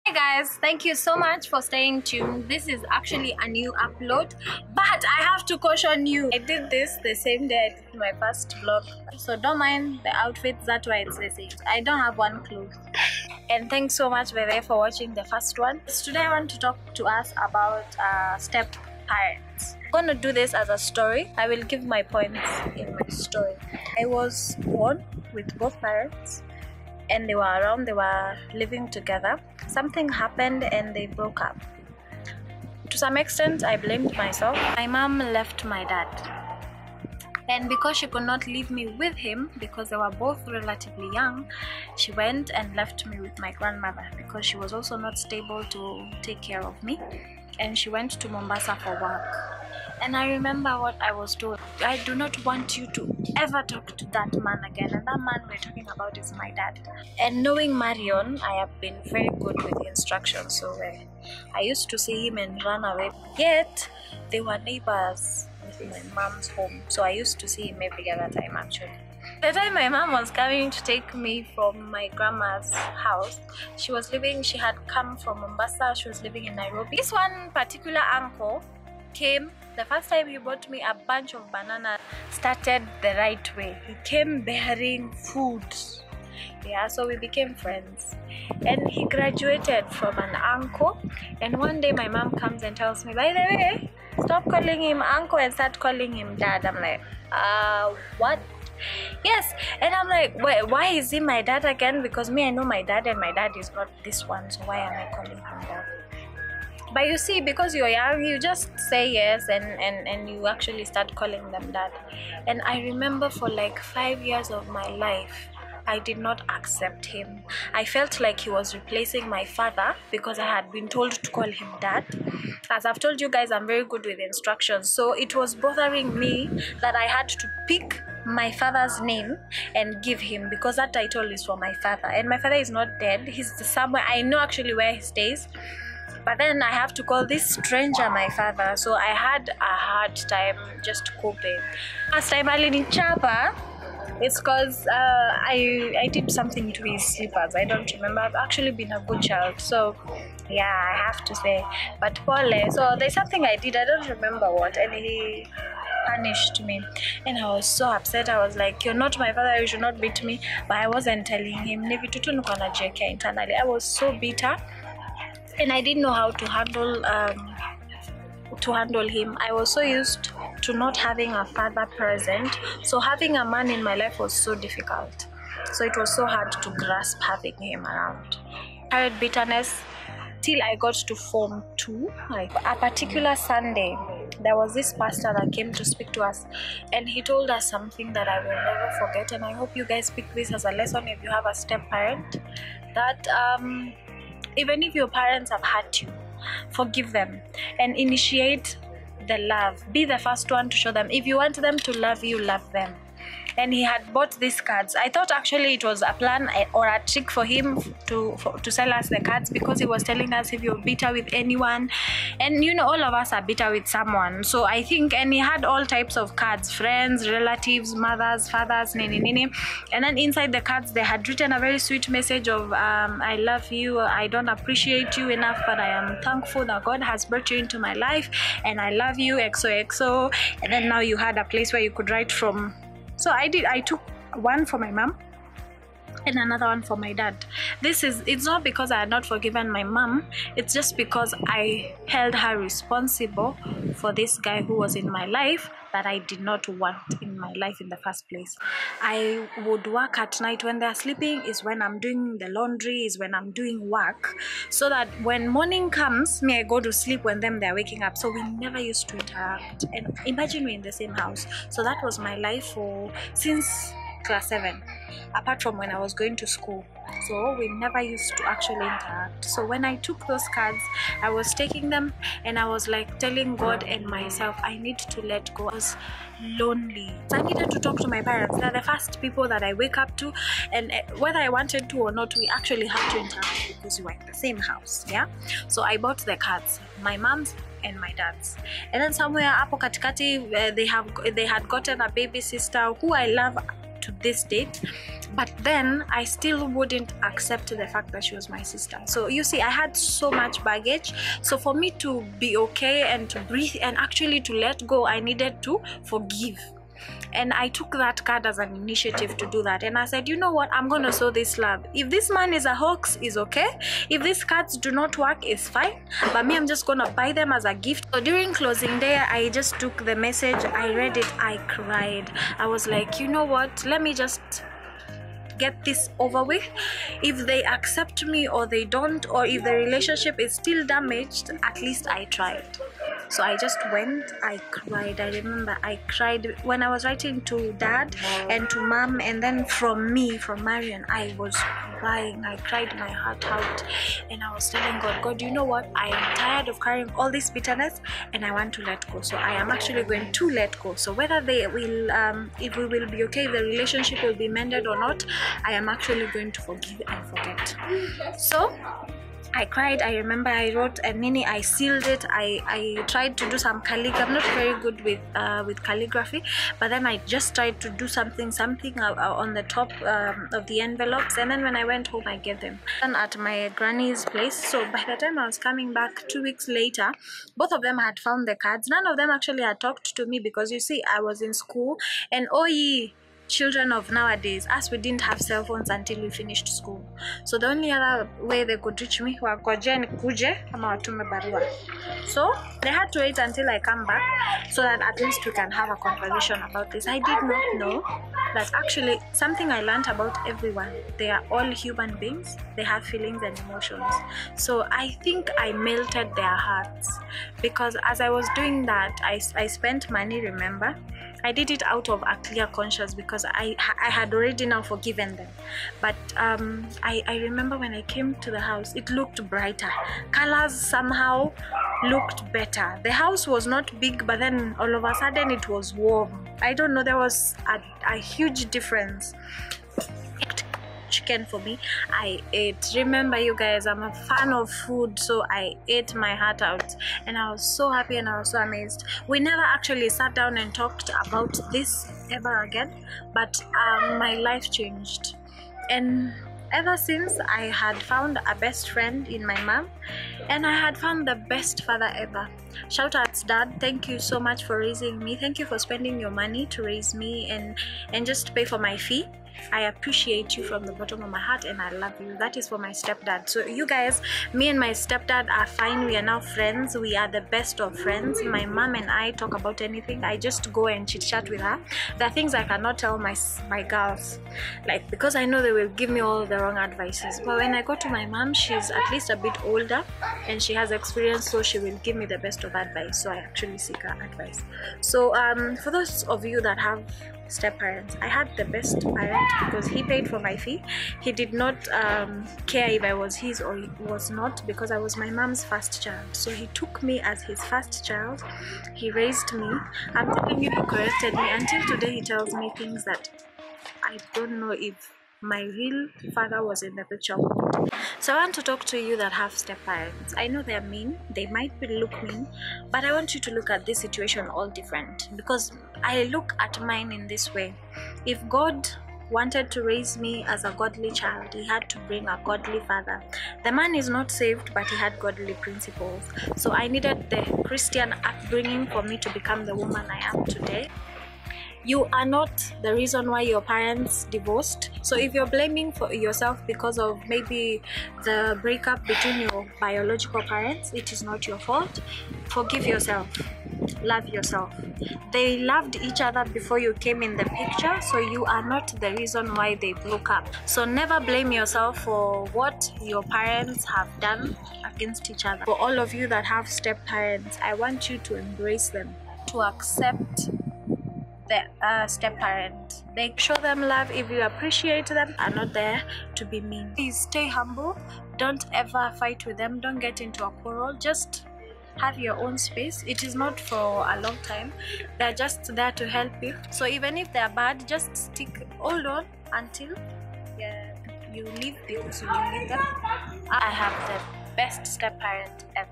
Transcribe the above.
Hey guys, thank you so much for staying tuned. This is actually a new upload, but I have to caution you. I did this the same day I did my first vlog, so don't mind the outfits. That's why it's the same. I don't have one clue. And thanks so much, Bebe, for watching the first one. Today I want to talk to us about step parents. I'm gonna do this as a story. I will give my points in my story. I was born with both parents, and they were around, they were living together. Something happened and they broke up. To some extent, I blamed myself. My mom left my dad. And because she could not leave me with him, because they were both relatively young, she went and left me with my grandmother because she was also not stable to take care of me. And she went to Mombasa for work. And I remember what I was told. I do not want you to ever talk to that man again. And that man we're talking about is my dad. And knowing Marion, I have been very good with instructions. So I used to see him and run away. Yet, they were neighbors with my mom's home. So I used to see him every other time actually. The time my mom was coming to take me from my grandma's house, she had come from Mombasa, she was living in Nairobi. This one particular uncle came. The first time he bought me a bunch of bananas, started the right way. He came bearing food. Yeah, so we became friends. And he graduated from an uncle. And one day my mom comes and tells me, by the way, stop calling him uncle and start calling him dad. I'm like, what? Yes. And I'm like, why is he my dad again? Because me, I know my dad, and my dad is not this one, so why am I calling him dad? But you see, because you're young, you just say yes and you actually start calling them dad. And I remember for like 5 years of my life, I did not accept him. I felt like he was replacing my father because I had been told to call him dad. As I've told you guys, I'm very good with instructions. So it was bothering me that I had to pick my father's name and give him, because that title is for my father. And my father is not dead. He's somewhere. I know actually where he stays. But then I have to call this stranger my father. So I had a hard time just coping. Last time alinichapa, it's because I did something to his slippers. I don't remember. I've actually been a good child. So yeah, I have to say. But Pole, so there's something I did. I don't remember what. And he punished me. And I was so upset. I was like, you're not my father. You should not beat me. But I wasn't telling him. Internally, I was so bitter. And I didn't know how to handle him. I was so used to not having a father present, so having a man in my life was so difficult. So it was so hard to grasp having him around. I had bitterness till I got to Form 2. Like a particular Sunday, there was this pastor that came to speak to us, and he told us something that I will never forget. And I hope you guys pick this as a lesson if you have a step parent, that even if your parents have hurt you, forgive them and initiate the love. Be the first one to show them. If you want them to love you, love them. And he had bought these cards. I thought actually it was a plan or a trick for him to sell us the cards, because he was telling us if you're bitter with anyone, and you know all of us are bitter with someone. So I think, and he had all types of cards, friends, relatives, mothers, fathers, nini. And then inside the cards they had written a very sweet message of I love you, I don't appreciate you enough, but I am thankful that God has brought you into my life, and I love you, XOXO. And then now you had a place where you could write from. So I took one for my mom and another one for my dad. It's not because I had not forgiven my mom, it's just because I held her responsible for this guy who was in my life that I did not want in my life in the first place. I would work at night. When they're sleeping is when I'm doing the laundry, is when I'm doing work, so that when morning comes, I go to sleep when they're waking up. So we never used to interact. And imagine we're in the same house. So that was my life since class 7, apart from when I was going to school. So we never used to actually interact. So when I took those cards, I was taking them and I was like telling God and myself, I need to let go. I was lonely. So I needed to talk to my parents. They're the first people that I wake up to, and whether I wanted to or not, we actually had to interact because we were in the same house. Yeah. So I bought the cards, my mom's and my dad's. And then somewhere hapo katikati, they had gotten a baby sister who I love to this date, but then I still wouldn't accept the fact that she was my sister. So you see, I had so much baggage. So for me to be okay and to breathe and actually to let go, I needed to forgive. And I took that card as an initiative to do that. And I said, you know what, I'm gonna sow this love. If this man is a hoax, is okay. If these cards do not work, is fine. But me, I'm just gonna buy them as a gift. So during closing day, I just took the message, I read it, I cried. I was like, you know what, let me just get this over with. If they accept me or they don't, or if the relationship is still damaged, at least I tried. So I just went, I cried. I remember I cried when I was writing to dad and to mom, and then from Marion, I was crying. I cried my heart out, and I was telling God, you know what, I am tired of carrying all this bitterness and I want to let go. So I am actually going to let go. So whether they will if we will be okay, if the relationship will be mended or not, I am actually going to forgive and forget. So I cried. I remember I wrote a mini, I sealed it. I tried to do some calligraphy. I'm not very good with calligraphy, but then I just tried to do something on the top of the envelopes, and then when I went home I gave them at my granny's place. So by the time I was coming back 2 weeks later, both of them had found the cards. None of them actually had talked to me, because you see, I was in school, and oh ye children of nowadays, as we didn't have cell phones until we finished school. So the only other way they could reach me was kuje ama watume barua. So they had to wait until I come back so that at least we can have a conversation about this. I did not know that actually something I learned about everyone. They are all human beings. They have feelings and emotions. So I think I melted their hearts, because as I was doing that, I spent money, remember. I did it out of a clear conscience, because I had already now forgiven them. But I remember when I came to the house, it looked brighter. Colors somehow looked better. The house was not big, but then all of a sudden it was warm. I don't know, there was a huge difference. Chicken for me, I ate. Remember, you guys, I'm a fan of food, so I ate my heart out, and I was so happy and I was so amazed. We never actually sat down and talked about this ever again, but my life changed, and ever since I had found a best friend in my mom, and I had found the best father ever. Shout out, Dad, thank you so much for raising me. Thank you for spending your money to raise me and just pay for my fee. I appreciate you from the bottom of my heart, and I love you. That is for my stepdad. So you guys, me and my stepdad are fine. We are now friends. We are the best of friends. My mom and I talk about anything. I just go and chit chat with her. There are things I cannot tell my girls, like, because I know they will give me all the wrong advices. But when I go to my mom, she's at least a bit older and she has experience, so she will give me the best of advice. So I actually seek her advice. So for those of you that have step parents, I had the best parent, because he paid for my fee. He did not care if I was his or was not, because I was my mom's first child. So he took me as his first child. He raised me. I'm telling you, he corrected me. Until today, he tells me things that I don't know if my real father was in the picture. So I want to talk to you that have step parents. I know they're mean, they might look mean, but I want you to look at this situation all different, because I look at mine in this way. If God wanted to raise me as a godly child, he had to bring a godly father. The man is not saved, but he had godly principles. So I needed the Christian upbringing for me to become the woman I am today. You are not the reason why your parents divorced. So if you're blaming for yourself because of maybe the breakup between your biological parents, it is not your fault. Forgive yourself. Love yourself. They loved each other before you came in the picture, so you are not the reason why they broke up. So never blame yourself for what your parents have done against each other. For all of you that have step parents, I want you to embrace them, to accept the step parent. They show them love. If you appreciate them, are not there to be mean. Please stay humble. Don't ever fight with them. Don't get into a quarrel. Just have your own space. It is not for a long time. They're just there to help you. So even if they're bad, just hold on until you leave, because you will leave them. I have the best step parent ever.